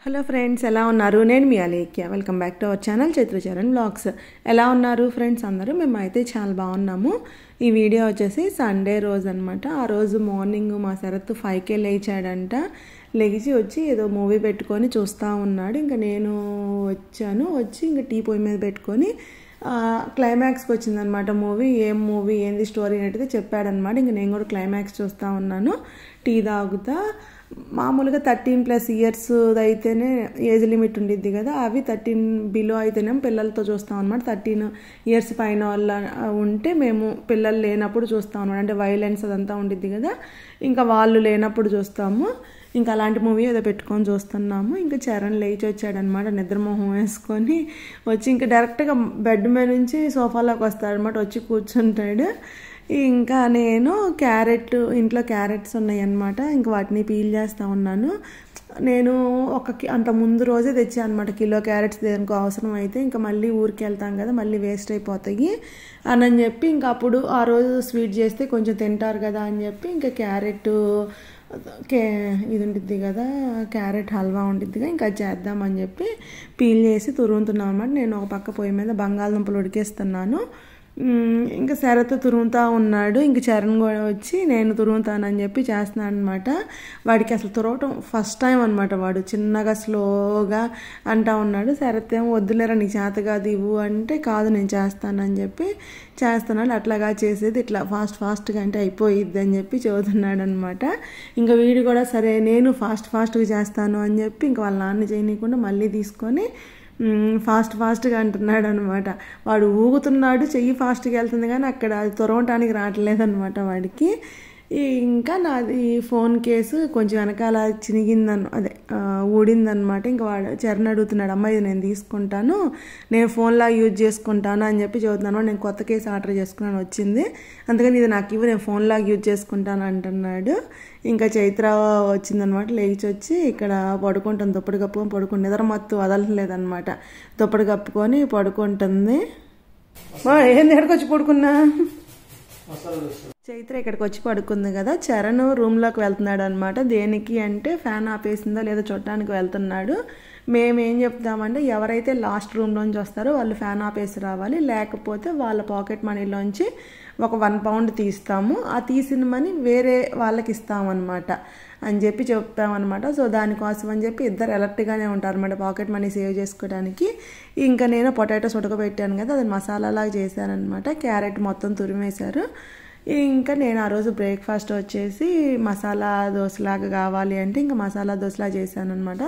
Hello friends, ఎలా ఉన్నారు? నేను మీ Alekhya. Welcome back to our channel Chaitra Charan vlogs. ఎలా ఉన్నారు ఫ్రెండ్స్ అందరూ? మేమైతే చాలా బాగున్నాము. ఈ వీడియో వచ్చేసి సండే రోజు అనమాట. ఆ రోజు మార్నింగ్ మా శరత్ 5కే లేచాడంట. లెగిసి వచ్చి ఏదో మూవీ పెట్టుకొని చూస్తూ ఉన్నాడు. ఇంకా నేను వచ్చి ఇంకా టీ పొయ్యి మీద పెట్టుకొని క్లైమాక్స్కి వచ్చిందనమాట మూవీ. ఏం మూవీ, ఏంది స్టోరీ అనేది చెప్పాడనమాట. ఇంక నేను కూడా క్లైమాక్స్ చూస్తూ ఉన్నాను టీ తాగుతా. మామూలుగా 13+ ఇయర్స్ అయితేనే ఏజ్ లిమిట్ ఉండిద్ది కదా, అవి 13 బిలో అయితేనే పిల్లలతో చూస్తాం అనమాట. 13 ఇయర్స్ పైన వాళ్ళ ఉంటే మేము పిల్లలు లేనప్పుడు చూస్తాం అనమాట. అంటే వైలెన్స్ అదంతా ఉండిద్ది కదా, ఇంకా వాళ్ళు లేనప్పుడు చూస్తాము. ఇంకా అలాంటి మూవీ ఏదో పెట్టుకొని చూస్తున్నాము. ఇంకా చరణ్ లేచి వచ్చాడనమాట, నిద్రమోహం వేసుకొని వచ్చి ఇంకా డైరెక్ట్గా బెడ్ మీద నుంచి సోఫాలోకి వస్తాడనమాట. వచ్చి కూర్చుంటాడు. ఇంకా నేను ఇంట్లో క్యారెట్స్ ఉన్నాయన్నమాట. ఇంకా వాటిని పీల్ చేస్తూ ఉన్నాను. నేను అంత ముందు రోజే తెచ్చాను అనమాట కిలో క్యారెట్స్. దేనికో అవసరం అయితే ఇంకా మళ్ళీ ఊరికి వెళ్తాం కదా, మళ్ళీ వేస్ట్ అయిపోతాయి అని చెప్పి ఇంకా అప్పుడు ఆ రోజు స్వీట్ చేస్తే కొంచెం తింటారు కదా అని చెప్పి ఇంకా ఇది ఉండిద్ది కదా, క్యారెట్ హల్వా ఉండిద్దిగా, ఇంకా చేద్దామని చెప్పి పీల్ చేసి తురుగుతున్నాను అనమాట. నేను ఒక పక్క పొయ్యి మీద బంగాళదుంపలు ఉడికేస్తున్నాను. ఇంకా శరత్ తురుగుతూ ఉన్నాడు. ఇంక చరణ్ కూడా వచ్చి నేను తురుగుతానని చెప్పి చేస్తున్నాను అనమాట. వాడికి అసలు తురవటం ఫస్ట్ టైం అనమాట. వాడు చిన్నగా స్లోగా అంటా ఉన్నాడు. శరత్ ఏమో వద్దులేరా నీకు చేత కాదు ఇవ్వు అంటే, కాదు నేను చేస్తానని చెప్పి చేస్తున్నాడు. అట్లాగా చేసేది ఇట్లా ఫాస్ట్గా అంటే అయిపోయిద్ది అని చెప్పి చదువుతున్నాడు అనమాట. ఇంకా వీడు కూడా సరే నేను ఫాస్ట్గా చేస్తాను అని చెప్పి ఇంకా వాళ్ళ నాన్న చేయనీయకుండా మళ్ళీ తీసుకొని ఫాస్ట్గా అంటున్నాడు అనమాట. వాడు ఊగుతున్నాడు, చెయ్యి ఫాస్ట్గా వెళ్తుంది కానీ అక్కడ అది తురవటానికి రావట్లేదనమాట వాడికి. ఇంకా నాది ఫోన్ కేసు కొంచెం వెనకాల ఊడిందనమాట. ఇంకా వాడు చరణ్ అడుగుతున్నాడు, అమ్మ ఇది నేను తీసుకుంటాను, నేను ఫోన్లా యూజ్ చేసుకుంటాను అని చెప్పి చదువుతున్నాను. నేను కొత్త కేసు ఆర్డర్ చేసుకున్నాను, వచ్చింది, అందుకని ఇది నాకు ఇవ్వు, నేను ఫోన్లాగా యూజ్ చేసుకుంటాను అంటున్నాడు. ఇంకా చైత్ర వచ్చిందనమాట. లేచి వచ్చి ఇక్కడ పడుకుంటుంది, దుప్పటి కప్పుకొని పడుకుంటుంది. నిద్ర మత్తు వదలలేదనమాట. దుప్పటి కప్పుకొని పడుకుంటుంది. ఏంది ఎక్కడికి వచ్చి పడుకున్నా? చైత్ర ఇక్కడికి వచ్చి పడుకుంది కదా. చరణ్ రూమ్లోకి వెళ్తున్నాడు అనమాట. దేనికి అంటే ఫ్యాన్ ఆపేసిందో లేదో చూడటానికి వెళ్తున్నాడు. మేమేం చెప్తామంటే ఎవరైతే లాస్ట్ రూమ్లోంచి వస్తారో వాళ్ళు ఫ్యాన్ ఆపేసి రావాలి, లేకపోతే వాళ్ళ పాకెట్ మనీలోంచి ఒక 1 పౌండ్ తీస్తాము, ఆ తీసిన మనీ వేరే వాళ్ళకి ఇస్తామన్నమాట అని చెప్పి చెప్తామన్నమాట. సో దానికోసం అని చెప్పి ఇద్దరు అలర్ట్గానే ఉంటారన్నమాట పాకెట్ మనీ సేవ్ చేసుకోవడానికి. ఇంకా నేను పొటాటోస్ ఉడకబెట్టాను కదా, అది మసాలాలాగా చేశానమాట. క్యారెట్ మొత్తం తురిమేశారు. ఇంకా నేను ఆ రోజు బ్రేక్ఫాస్ట్ వచ్చేసి మసాలా దోశలాగా కావాలి అంటే ఇంకా మసాలా దోశలా చేశాను అనమాట.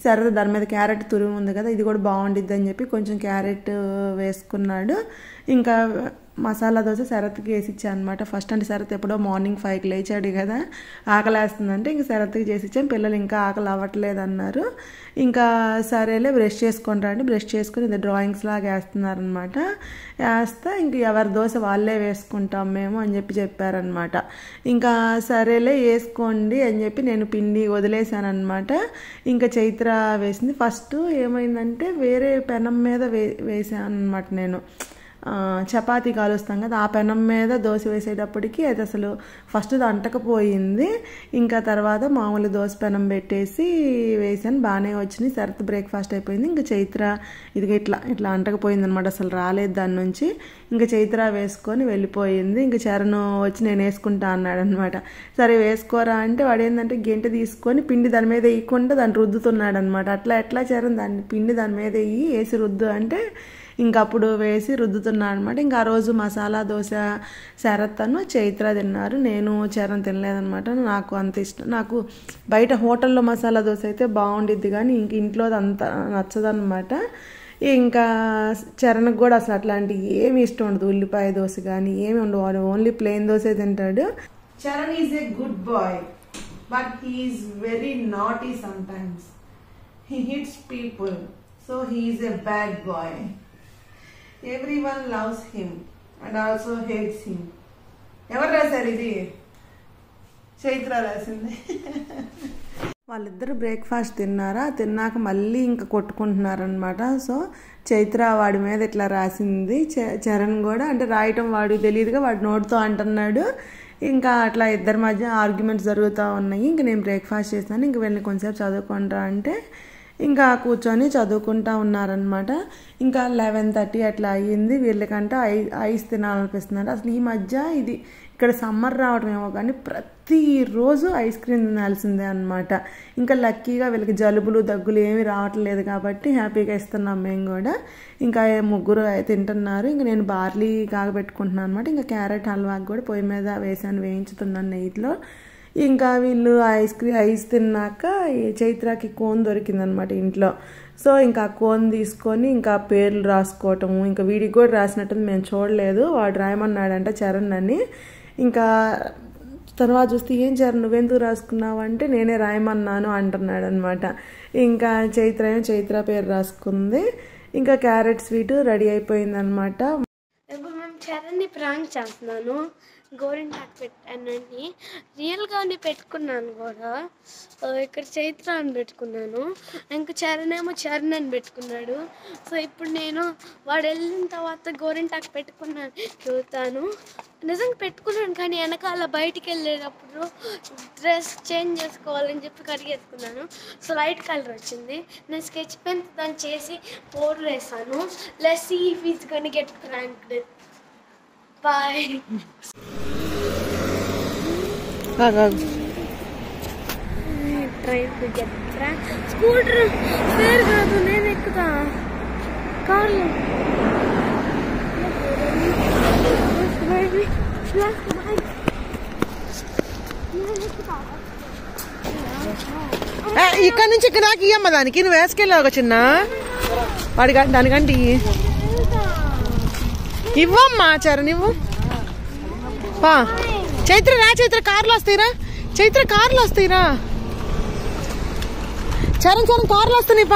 సరే దాని మీద క్యారెట్ తురుము ఉంది కదా, ఇది కూడా బాగుండిద్ది అని చెప్పి కొంచెం క్యారెట్ వేసుకున్నాడు. ఇంకా మసాలా దోశ శరత్కి వేసి ఇచ్చాను అనమాట. ఫస్ట్ అంటే శరత్ ఎప్పుడో మార్నింగ్ 5కి లేచాడు కదా, ఆకలి వేస్తుందంటే ఇంక శరత్కి చేసి ఇచ్చాను. పిల్లలు ఇంకా ఆకలి అవ్వట్లేదు అన్నారు. ఇంకా సరేలే బ్రష్ చేసుకుంటారు అంటే బ్రష్ చేసుకుని ఇది డ్రాయింగ్స్ లాగా వేస్తున్నారనమాట. వేస్తే ఇంక ఎవరి దోశ వాళ్ళే వేసుకుంటాం మేము అని చెప్పి చెప్పారనమాట. ఇంకా సరేలే వేసుకోండి అని చెప్పి నేను పిండి వదిలేసాను అనమాట. ఇంకా చైత్ర వేసింది. ఫస్ట్ ఏమైందంటే వేరే పెనం మీద వేసాను అనమాట. నేను చపాతీ కాలుస్తాం కదా, ఆ పెనం మీద దోశ వేసేటప్పటికి అది అసలు ఫస్ట్ అంటకపోయింది. ఇంకా తర్వాత మామూలు దోశ పెనం పెట్టేసి వేసాను, బాగానే వచ్చినాయి. శరత్ బ్రేక్ఫాస్ట్ అయిపోయింది. ఇంకా చైత్ర ఇది ఇట్లా అంటకపోయింది అనమాట, అసలు రాలేదు దాని నుంచి. ఇంకా చైత్ర వేసుకొని వెళ్ళిపోయింది. ఇంకా చరణ్ వచ్చి నేను వేసుకుంటా అన్నాడు అనమాట. సరే వేసుకోరా అంటే వాడు ఏంటంటే గెంటె తీసుకొని పిండి దాని మీద వేయకుండా దాన్ని రుద్దుతున్నాడు అనమాట. ఎట్లా చరణ్ పిండి దాని మీద వేసి రుద్దు అంటే ఇంకా అప్పుడు వేసి రుద్దుతున్నాను అనమాట. ఇంకా ఆ రోజు మసాలా దోశ శరత్ చైత్ర తిన్నారు, నేను చరణ్ తినలేదనమాట. నాకు అంత ఇష్టం, నాకు బయట హోటల్లో మసాలా దోశ అయితే బాగుండిద్ది కానీ ఇంక ఇంట్లో అంత నచ్చదనమాట. ఇంకా చరణ్కి కూడా అసలు అట్లాంటివి ఏమి ఇష్టం ఉండదు, ఉల్లిపాయ దోశ కానీ ఏమి ఉండవు, వాడు ఓన్లీ ప్లెయిన్ దోశ తింటాడు. Charan is a good boy but he is very naughty sometimes. He hits people, so he is a bad boy. Everyone loves him and also hates him. ఎవరు రాశారు ఇది? చైత్ర రాసింది. వాళ్ళిద్దరు బ్రేక్ఫాస్ట్ తిన్నాక మళ్ళీ ఇంకా కొట్టుకుంటున్నారనమాట. సో చైత్ర వాడి మీద ఇట్లా రాసింది, చరణ్ కూడా అంటే రాయటం వాడికి తెలియదుగా వాడు నోటితో అంటున్నాడు. ఇంకా అట్లా ఇద్దరి మధ్య ఆర్గ్యుమెంట్స్ జరుగుతూ ఉన్నాయి. ఇంక నేను బ్రేక్ఫాస్ట్ చేస్తాను, ఇంక వెళ్ళి కొంచెంసేపు చదువుకుంటా అంటే ఇంకా కూర్చొని చదువుకుంటా ఉన్నారనమాట. ఇంకా 11:30 అట్లా అయ్యింది. వీళ్ళకంటే ఐస్ తినాలనిపిస్తున్నారు. అసలు ఈ మధ్య ఇది ఇక్కడ సమ్మర్ రావడం ఏమో కానీ ప్రతిరోజు ఐస్ క్రీమ్ తినాల్సిందే అనమాట. ఇంకా లక్కీగా వీళ్ళకి జలుబులు దగ్గులు ఏమీ రావట్లేదు కాబట్టి హ్యాపీగా ఇస్తున్నాం మేము కూడా. ఇంకా ముగ్గురు తింటున్నారు. ఇంకా నేను బార్లీ కాగబెట్టుకుంటున్నాను అనమాట. ఇంకా క్యారెట్ హల్వాకి కూడా పొయ్యి మీద వేయించుతున్నాను నెయ్యిలో. ఇంకా వీళ్ళు ఐస్ తిన్నాక చైత్రకి కోన్ దొరికిందనమాట ఇంట్లో. సో ఇంకా కోన్ తీసుకొని ఇంకా పేర్లు రాసుకోవటము, ఇంకా వీడికి కూడా రాసినట్టుంది, మేము చూడలేదు. వాడు రాయమన్నాడంట చరణ్ అని. ఇంకా తర్వాత చూస్తే ఏం చరణ్ నువ్వెందుకు రాసుకున్నావు అంటే నేనే రాయమన్నాను అంటున్నాడు అనమాట. ఇంకా చైత్ర పేరు రాసుకుంది. ఇంకా క్యారెట్ స్వీట్ రెడీ అయిపోయిందనమాట. ఇప్పుడు మేము చరణ్ని ప్రాంక్ చేస్తున్నాను. గోరింటాకు పెట్టానని రియల్గానే పెట్టుకున్నాను కూడా. ఇక్కడ చైత్ర అని పెట్టుకున్నాను, ఇంకా చరణ్ ఏమో చరణ్ అని పెట్టుకున్నాడు. సో ఇప్పుడు నేను వాడు వెళ్ళిన తర్వాత గోరింటాకు పెట్టుకున్నాను చూస్తాను. నిజంగా పెట్టుకున్నాను కానీ వెనకాల బయటికి వెళ్ళేటప్పుడు డ్రెస్ చేంజ్ చేసుకోవాలని చెప్పి కడిగేసుకున్నాను. సో లైట్ కలర్ వచ్చింది. నేను స్కెచ్ పెన్ దాన్ని చేసి పౌడర్ వేసాను. Let's see if is gonna get pranked. Bye. Scooter పేరు కాదు, నేను ఎక్కుతా కార్లో. ఇక్కడ నుంచి ఇక్కడ దాకా ఇయ్యమ్మ దానికి నువ్వు వేసుకెళ్ళావు ఒక చిన్న వాడి దానికంటే ఇవ్వమ్మా చరణ్ ఇవ్వు. చైత్ర కార్లో వస్తాయిరా. చరణ్ కార్లో వస్తున్నాయి.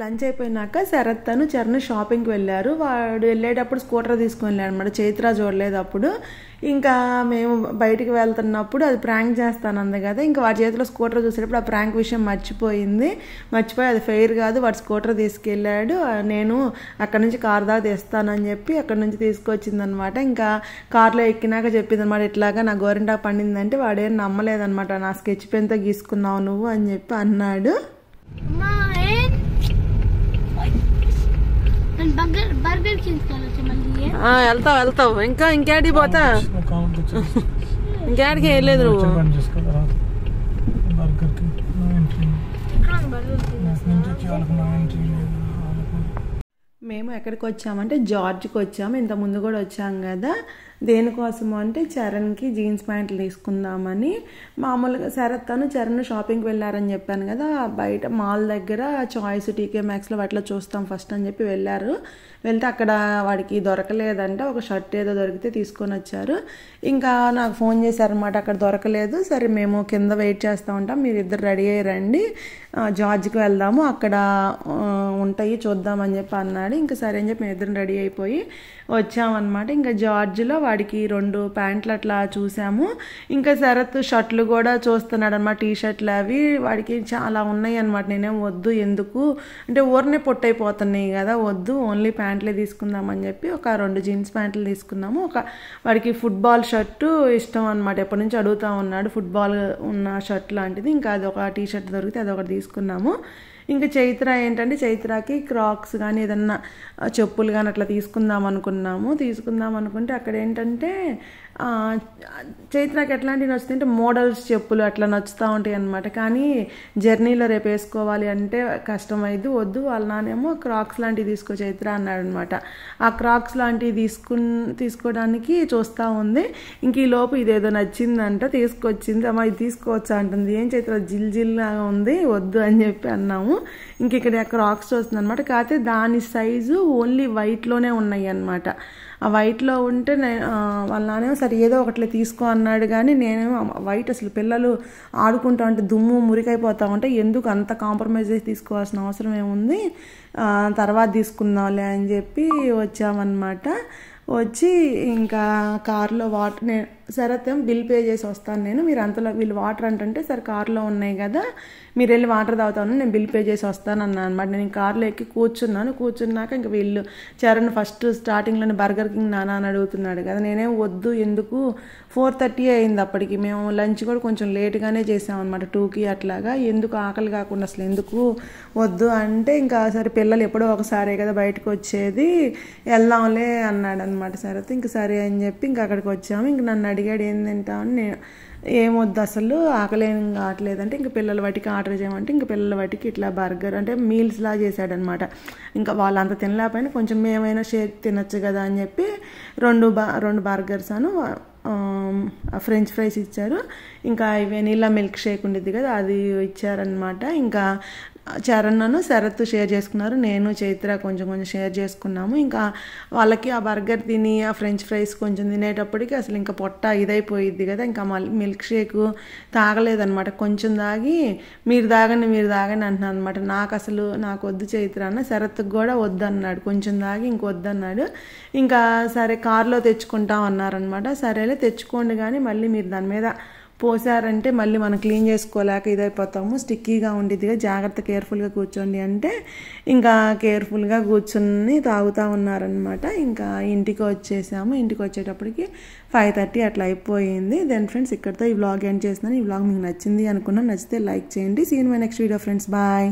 లంచ్ అయిపోయినాక శరత్ తను చరణ్ షాపింగ్కి వెళ్ళారు. వాడు వెళ్ళేటప్పుడు స్కూటర్ తీసుకొని వెళ్ళాడు అనమాట. చైత్ర చూడలేదు అప్పుడు. ఇంకా మేము బయటికి వెళ్తున్నప్పుడు అది ప్రాంక్ చేస్తాను అంది కదా, ఇంకా వాడి చేతిలో స్కూటర్ చూసేటప్పుడు ఆ ప్రాంక్ విషయం మర్చిపోయి అది ఫెయిర్ కాదు, వాడు స్కూటర్ తీసుకెళ్ళాడు. నేను అక్కడ నుంచి కార్ దాకా తెస్తానని చెప్పి అక్కడ నుంచి తీసుకొచ్చింది అనమాట. ఇంకా కార్లో ఎక్కినాక చెప్పింది అనమాట, ఇట్లాగా నా గోరింటాకు పండిందంటే వాడేం నమ్మలేదనమాట. నా స్కెచ్ పెన్తో గీసుకున్నావు నువ్వు అని చెప్పి అన్నాడు. వెళ్తావు ఇంకేడికి పోతా, ఇంకేడికి వెళ్ళలేదు నువ్వు. మేము ఎక్కడికి వచ్చామంటే జార్జ్కి వచ్చాము. ఇంత ముందు కూడా వచ్చాం కదా. దేనికోసము అంటే చరణ్కి జీన్స్ ప్యాంట్లు తీసుకుందామని. మామూలుగా చరణ్ షాపింగ్కి వెళ్ళారని చెప్పాను కదా, బయట మాల్ దగ్గర చాయిస్ టీకే మ్యాక్స్లో వాటిలో చూస్తాం ఫస్ట్ అని చెప్పి వెళ్తే అక్కడ వాడికి దొరకలేదంట. ఒక షర్ట్ ఏదో దొరికితే తీసుకొని వచ్చారు. ఇంకా నాకు ఫోన్ చేశారనమాట, అక్కడ దొరకలేదు. సరే మేము కింద వెయిట్ చేస్తూ ఉంటాం, మీరు ఇద్దరు రెడీ అయ్యి రండి, జార్జ్కి వెళ్దాము, అక్కడ ఉంటాయి చూద్దామని చెప్పి అన్నాడు. ఇంకా సరే అని చెప్పి మేము ఇద్దరం రెడీ అయిపోయి వచ్చామన్నమాట. ఇంకా జార్జ్లో వాడికి 2 ప్యాంట్లు అట్లా చూసాము. ఇంకా శరత్ షర్ట్లు కూడా చూస్తున్నాడు అనమాట, టీ షర్ట్లు అవి వాడికి చాలా ఉన్నాయి అనమాట. నేనేం వద్దు, ఎందుకు అంటే ఊరనే పొట్టయిపోతున్నాయి కదా, వద్దు ఓన్లీ ప్యాంట్లే తీసుకుందామని చెప్పి ఒక 2 జీన్స్ ప్యాంట్లు తీసుకున్నాము. వాడికి ఫుట్బాల్ షర్టు ఇష్టం అనమాట, ఎప్పటి నుంచి అడుగుతూ ఉన్నాడు ఫుట్బాల్ ఉన్న షర్ట్ లాంటిది. ఇంకా అది ఒక టీ షర్ట్ దొరికితే అది ఒకటి తీసుకున్నాము. ఇంకా చైత్ర ఏంటంటే చైత్రకి క్రాక్స్ కానీ ఏదన్నా చెప్పులు కానీ అట్లా తీసుకుందాం అనుకుంటే అక్కడ ఏంటంటే చైత్రకి ఎట్లాంటివి నచ్చుతాయి అంటే మోడల్స్ చెప్పులు అట్లా నచ్చుతూ ఉంటాయి అన్నమాట. కానీ జర్నీలో రేపు వేసుకోవాలి అంటే కష్టమైంది, వద్దు వాళ్ళ నానేమో క్రాక్స్ లాంటివి తీసుకో చైత్ర అన్నాడు అనమాట. ఆ క్రాక్స్ లాంటివి తీసుకోవడానికి చూస్తూ ఉంది. ఇంక ఈ లోపు ఇదేదో నచ్చిందంట, తీసుకొచ్చింది. అమ్మ ఇది తీసుకోవచ్చా అంటుంది. ఏం చైత్ర జిల్లాగా ఉంది, వద్దు అని చెప్పి అన్నాము. ఇంక ఇక్కడ క్రాక్స్ వస్తుంది అనమాట. కాకపోతే దాని సైజు ఓన్లీ వైట్లోనే ఉన్నాయి అన్నమాట. ఆ వైట్లో ఉంటే వాళ్ళ నానేమో సరే ఏదో ఒకటి తీసుకో అన్నాడు. కానీ నేనేమో వైట్ అసలు పిల్లలు ఆడుకుంటా ఉంటే దుమ్ము మురికైపోతా ఉంటే ఎందుకు అంత కాంప్రమైజ్ చేసి తీసుకోవాల్సిన అవసరం ఏముంది, తర్వాత తీసుకుందాంలే అని చెప్పి వచ్చామన్నమాట. వచ్చి ఇంకా కార్లో శరత్ ఏమో బిల్ పే చేసి వస్తాను నేను, మీరు అంతలో వీళ్ళు వాటర్ అంటే సరే కార్లో ఉన్నాయి కదా మీరు వెళ్ళి వాటర్ తాగుతాను, నేను బిల్ పే చేసి వస్తాను అన్నాను అనమాట. నేను కార్లో ఎక్కి కూర్చున్నాక ఇంకా వీళ్ళు చరణ్ ఫస్ట్ స్టార్టింగ్లోనే బర్గర్ కింగ్ నానా అని అడుగుతున్నాడు కదా, నేనేం వద్దు ఎందుకు 4:30 అయింది అప్పటికి, మేము లంచ్ కూడా కొంచెం లేట్గానే చేసామన్నమాట 2కి అట్లాగా, ఎందుకు ఆకలి కాకుండా అసలు ఎందుకు వద్దు అంటే ఇంకా సరే పిల్లలు ఎప్పుడో ఒకసారే కదా బయటకు వచ్చేది వెళ్దాంలే అన్నాడు అనమాట శరత్. ఇంక సరే అని చెప్పి ఇంకా అక్కడికి వచ్చాము. ఇంక నన్ను అడిగాడు ఏం తింటామని, నేను ఏమొద్దు అసలు ఆకలి ఏం కావట్లేదంటే ఇంకా పిల్లల వాటికి ఆర్డర్ చేయమంటే ఇంకా పిల్లల వాటికి ఇట్లా బర్గర్ అంటే మీల్స్లా చేశాడనమాట. ఇంకా వాళ్ళు అంత తినలేకపోయినా కొంచెం మేమైనా షేర్ తినచ్చు కదా అని చెప్పి రెండు బర్గర్స్ అను ఫ్రెంచ్ ఫ్రైస్ ఇచ్చారు. ఇంకా వెనీలా మిల్క్ షేక్ ఉండేది కదా అది ఇచ్చారనమాట. ఇంకా చరణ్ను శరత్ షేర్ చేసుకున్నారు, నేను చైత్ర కొంచెం షేర్ చేసుకున్నాము. ఇంకా వాళ్ళకి ఆ బర్గర్ తిని ఆ ఫ్రెంచ్ ఫ్రైస్ కొంచెం తినేటప్పటికి అసలు ఇంకా పొట్ట ఇదైపోయిద్ది కదా, ఇంకా మిల్క్ షేక్ తాగలేదనమాట. కొంచెం తాగి మీరు తాగండి అంటున్నాను అనమాట. నాకు వద్దు చైత్ర అన్న, శరత్కి కూడా వద్దన్నాడు, కొంచెం తాగి ఇంకొద్దన్నాడు. ఇంకా సరే కార్లో తెచ్చుకుంటాం అన్నారనమాట. సరేలే తెచ్చుకోండి కానీ మళ్ళీ మీరు దాని మీద పోసారంటే మళ్ళీ మనం క్లీన్ చేసుకోలేక ఇదైపోతాము, స్టిక్కీగా ఉండిద్దిగా, జాగ్రత్త కేర్ఫుల్గా కూర్చోండి అంటే ఇంకా కేర్ఫుల్గా కూర్చుని తాగుతూ ఉన్నారనమాట. ఇంకా ఇంటికి వచ్చేసాము. ఇంటికి వచ్చేటప్పటికి 5:30 అట్లా అయిపోయింది. దెన్ ఫ్రెండ్స్ ఇక్కడితో ఈ వ్లాగ్ ఎండ్ చేస్తున్నాను. ఈ వ్లాగ్ మీకు నచ్చింది అనుకున్నాను, నచ్చితే లైక్ చేయండి. See you in my next video friends, bye.